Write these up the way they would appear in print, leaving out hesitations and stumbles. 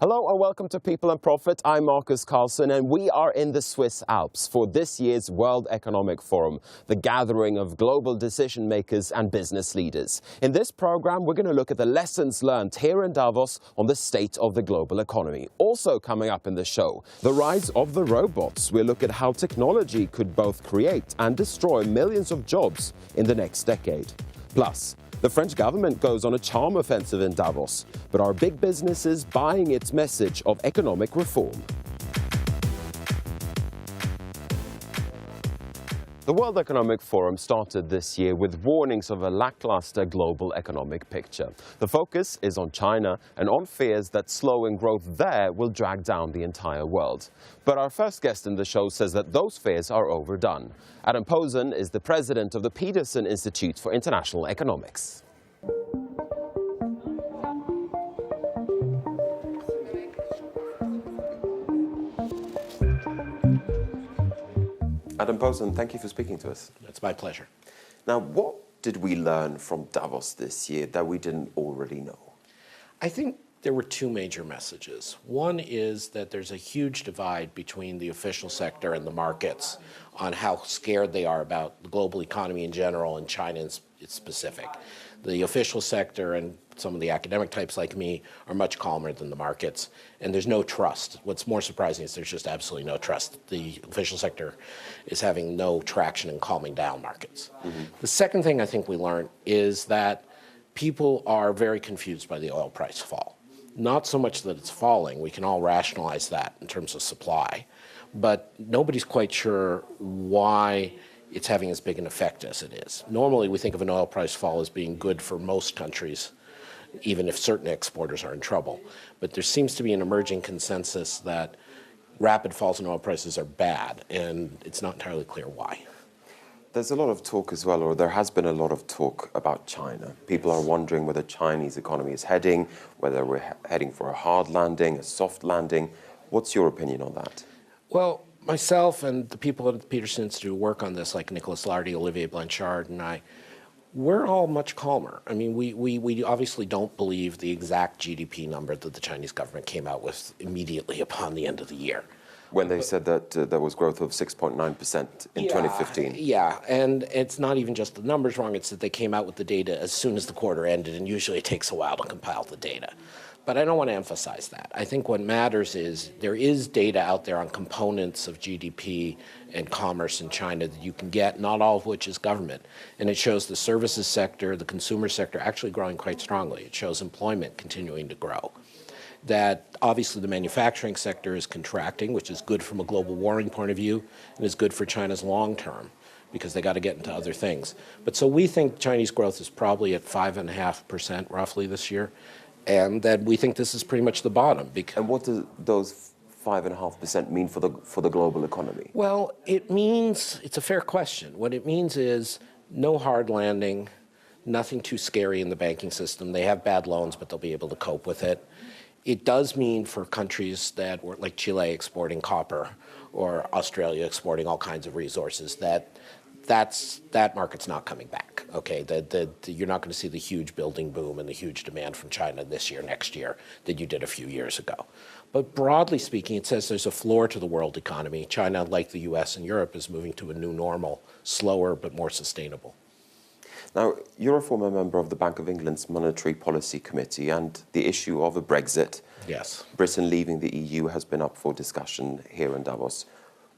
Hello and welcome to People and Profit. I'm Marcus Carlson and we are in the Swiss Alps for this year's World Economic Forum, the gathering of global decision makers and business leaders. In this program, we're going to look at the lessons learned here in Davos on the state of the global economy. Also coming up in the show, the rise of the robots. We'll look at how technology could both create and destroy millions of jobs in the next decade. Plus, the French government goes on a charm offensive in Davos, but are big businesses buying its message of economic reform? The World Economic Forum started this year with warnings of a lackluster global economic picture. The focus is on China and on fears that slowing growth there will drag down the entire world. But our first guest in the show says that those fears are overdone. Posen is the president of the Peterson Institute for International Economics. Posen, thank you for speaking to us. It's my pleasure. Now, what did we learn from Davos this year that we didn't already know? I think there were two major messages. One is that there's a huge divide between the official sector and the markets on how scared they are about the global economy in general and China in specific. The official sector and some of the academic types like me are much calmer than the markets, and there's no trust. What's more surprising is there's just absolutely no trust. The official sector is having no traction in calming down markets. The second thing I think we learned is that people are very confused by the oil price fall. Not so much that it's falling, we can all rationalize that in terms of supply, but nobody's quite sure why it's having as big an effect as it is. Normally, we think of an oil price fall as being good for most countries, even if certain exporters are in trouble. But there seems to be an emerging consensus that rapid falls in oil prices are bad, and it's not entirely clear why. There's a lot of talk as well, or there has been a lot of talk about China. People are wondering where the Chinese economy is heading, whether we're heading for a hard landing, a soft landing. What's your opinion on that? Well, myself and the people at the Peterson Institute who work on this, like Nicolas Lardy, Olivier Blanchard, and I, we're all much calmer. I mean, we obviously don't believe the exact GDP number that the Chinese government came out with immediately upon the end of the year. When they said that there was growth of 6.9% in 2015. Yeah, and it's not even just the numbers wrong, it's that they came out with the data as soon as the quarter ended, and usually it takes a while to compile the data. But I don't want to emphasize that. I think what matters is there is data out there on components of GDP and commerce in China that you can get, not all of which is government. And it shows the services sector, the consumer sector actually growing quite strongly. It shows employment continuing to grow. That obviously the manufacturing sector is contracting, which is good from a global warming point of view, and is good for China's long term, because they got to get into other things. But so we think Chinese growth is probably at 5.5% roughly this year, and that we think this is pretty much the bottom. And what do those 5.5% mean for the global economy? Well, it means, it's a fair question. What it means is no hard landing, nothing too scary in the banking system. They have bad loans, but they'll be able to cope with it. It does mean for countries that were like Chile exporting copper or Australia exporting all kinds of resources that market's not coming back. Okay, you're not going to see the huge building boom and the huge demand from China this year, next year that you did a few years ago. But broadly speaking, it says there's a floor to the world economy. China, like the US and Europe, is moving to a new normal, slower but more sustainable. Now, you're a former member of the Bank of England's Monetary Policy Committee, and the issue of a Brexit, yes, Britain leaving the EU, has been up for discussion here in Davos.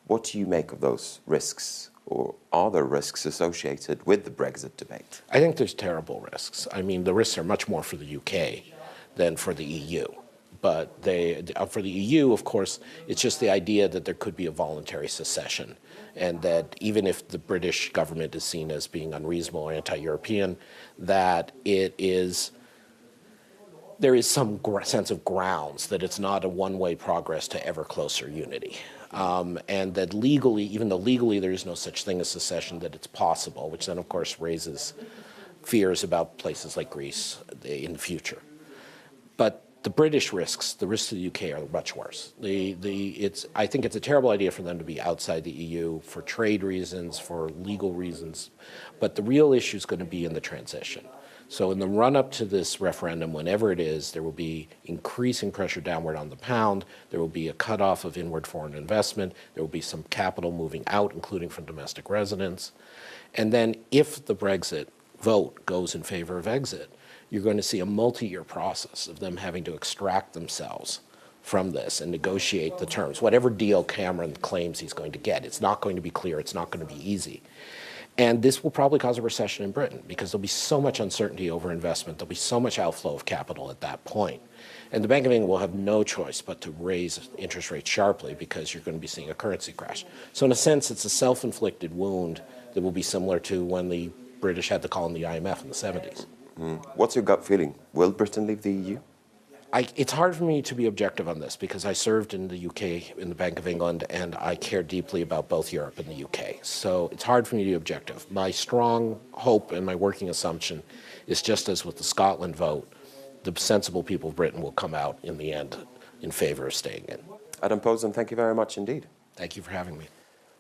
What do you make of those risks, or are there risks associated with the Brexit debate? I think there's terrible risks. I mean, the risks are much more for the UK than for the EU. But for the EU, of course, it's just the idea that there could be a voluntary secession, and that even if the British government is seen as being unreasonable or anti-European, that there is some sense of grounds that it's not a one-way progress to ever closer unity. And that legally, even though legally there is no such thing as secession, that it's possible, which then, of course, raises fears about places like Greece in the future. But the British risks, the risks to the UK, are much worse. I think it's a terrible idea for them to be outside the EU for trade reasons, for legal reasons, but the real issue is going to be in the transition. So in the run-up to this referendum, whenever it is, there will be increasing pressure downward on the pound. There will be a cutoff of inward foreign investment. There will be some capital moving out, including from domestic residents. And then if the Brexit vote goes in favor of exit, you're going to see a multi-year process of them having to extract themselves from this and negotiate the terms. Whatever deal Cameron claims he's going to get, it's not going to be clear, it's not going to be easy. And this will probably cause a recession in Britain because there'll be so much uncertainty over investment, there'll be so much outflow of capital at that point. And the Bank of England will have no choice but to raise interest rates sharply because you're going to be seeing a currency crash. So in a sense, it's a self-inflicted wound that will be similar to when the British had to call in the IMF in the 70s. What's your gut feeling? Will Britain leave the EU? It's hard for me to be objective on this because I served in the UK in the Bank of England and I care deeply about both Europe and the UK. So it's hard for me to be objective. My strong hope and my working assumption is just as with the Scotland vote, the sensible people of Britain will come out in the end in favor of staying in. Adam Posen, thank you very much indeed. Thank you for having me.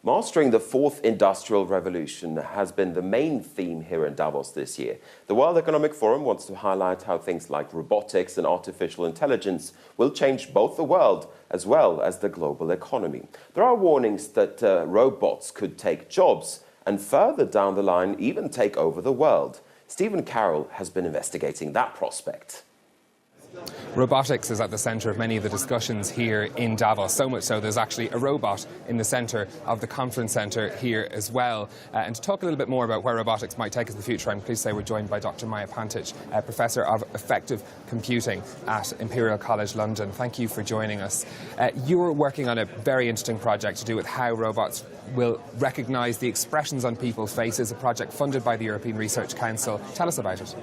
Mastering the fourth industrial revolution has been the main theme here in Davos this year. The World Economic Forum wants to highlight how things like robotics and artificial intelligence will change both the world as well as the global economy. There are warnings that robots could take jobs and further down the line even take over the world. Stephen Carroll has been investigating that prospect. Robotics is at the centre of many of the discussions here in Davos, so much so there's actually a robot in the centre of the conference centre here as well. And to talk a little bit more about where robotics might take us in the future, I'm pleased to say we're joined by Dr. Panich, Professor of Effective Computing at Imperial College London. Thank you for joining us. You're working on a very interesting project to do with how robots will recognise the expressions on people's faces, a project funded by the European Research Council. Tell us about it.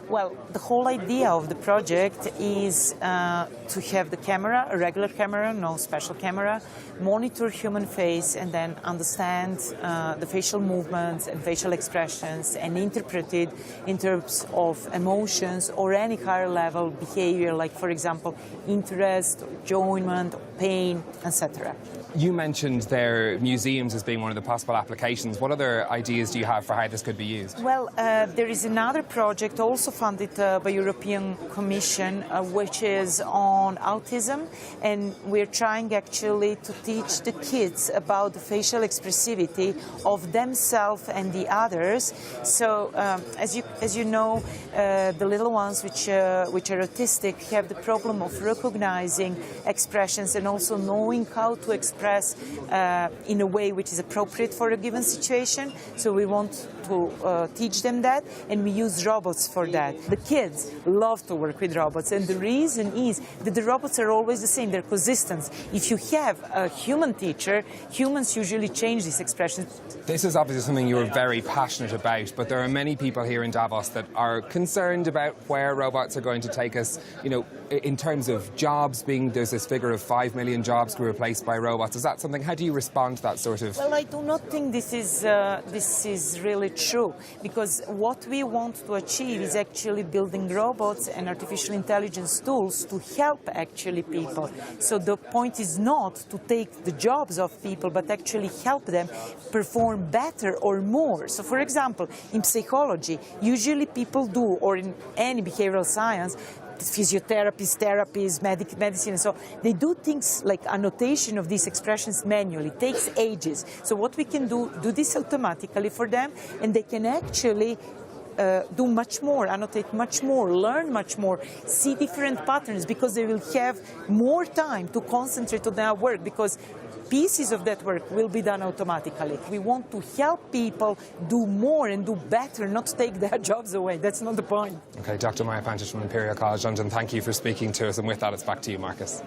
Well, the whole idea of the project is to have the camera, a regular camera, no special camera, monitor human face and then understand the facial movements and facial expressions and interpret it in terms of emotions or any higher level behavior, like, for example, interest, enjoyment, pain, etc. You mentioned there museums as being one of the possible applications. What other ideas do you have for how this could be used? Well, there is another project also funded by European Commission, which is on autism, and we're trying actually to teach the kids about the facial expressivity of themselves and the others. So, as you know, the little ones which are autistic have the problem of recognizing expressions and also knowing how to express in a way which is appropriate for a given situation. So we want to teach them that, and we use robots for that. The kids love to work with robots, and the reason is that the robots are always the same, they're consistent. If you have a human teacher, humans usually change these expressions. This is obviously something you're very passionate about, but there are many people here in Davos that are concerned about where robots are going to take us. You know, in terms of jobs, there's this figure of 5 million jobs to be replaced by robots. Is that something? How do you respond to that sort of? Well, I do not think this is really true, because what we want to achieve is actually building robots and artificial intelligence tools to help actually people. So the point is not to take the jobs of people, but actually help them perform better or more. So, for example, in psychology, usually people do, or in any behavioral science, physiotherapists, therapists, medicine, and so they do things like annotation of these expressions manually. It takes ages. So what we can do this automatically for them, and they can actually do much more, annotate much more, learn much more, see different patterns, because they will have more time to concentrate on their work, because pieces of that work will be done automatically. We want to help people do more and do better, not take their jobs away. That's not the point. Okay, Dr. Panich from Imperial College London, thank you for speaking to us. And with that, it's back to you, Marcus.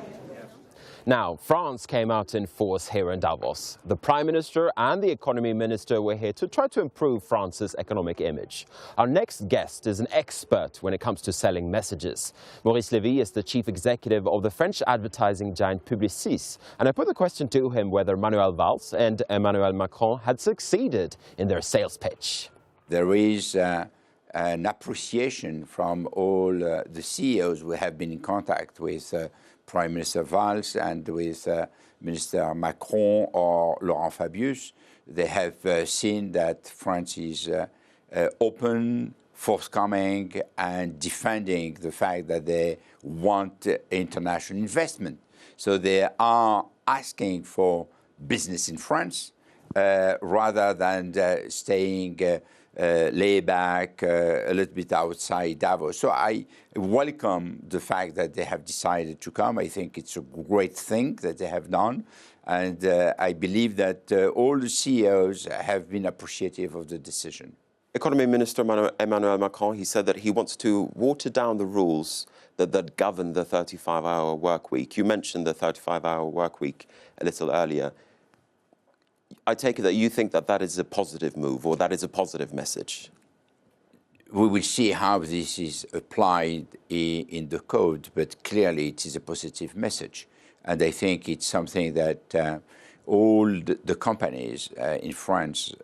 Now, France came out in force here in Davos. The Prime Minister and the Economy Minister were here to try to improve France's economic image. Our next guest is an expert when it comes to selling messages. Maurice Levy is the chief executive of the French advertising giant Publicis. And I put the question to him whether Manuel Valls and Emmanuel Macron had succeeded in their sales pitch. There is an appreciation from all the CEOs we have been in contact with, Prime Minister Valls and with Minister Macron or Laurent Fabius. They have seen that France is open forthcoming and defending the fact that they want international investment. So they are asking for business in France rather than staying lay back a little bit outside Davos. So I welcome the fact that they have decided to come. I think it's a great thing that they have done. And I believe that all the CEOs have been appreciative of the decision. Economy Minister Emmanuel Macron, he said that he wants to water down the rules that govern the 35-hour work week. You mentioned the 35-hour work week a little earlier. I take it that you think that that is a positive move, or that is a positive message. We will see how this is applied in the code, but clearly it is a positive message. And I think it's something that all the companies in France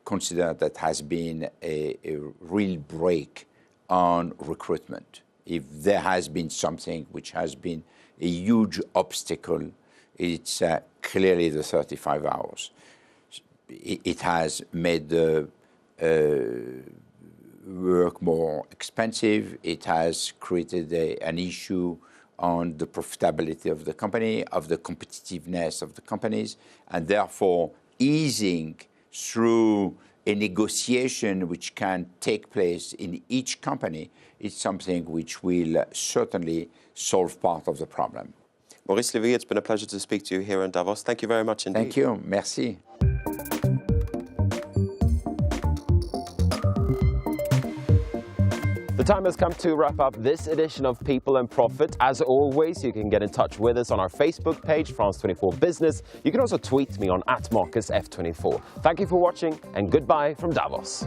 consider that has been a real break on recruitment. If there has been something which has been a huge obstacle, it's clearly the 35 hours. It has made the work more expensive. It has created an issue on the profitability of the company, of the competitiveness of the companies, and therefore easing through a negotiation which can take place in each company is something which will certainly solve part of the problem. Maurice Levy, it's been a pleasure to speak to you here in Davos. Thank you very much indeed. Thank you. Merci. The time has come to wrap up this edition of People and Profit. As always, you can get in touch with us on our Facebook page, France 24 Business. You can also tweet me on @MarcusF24. Thank you for watching, and goodbye from Davos.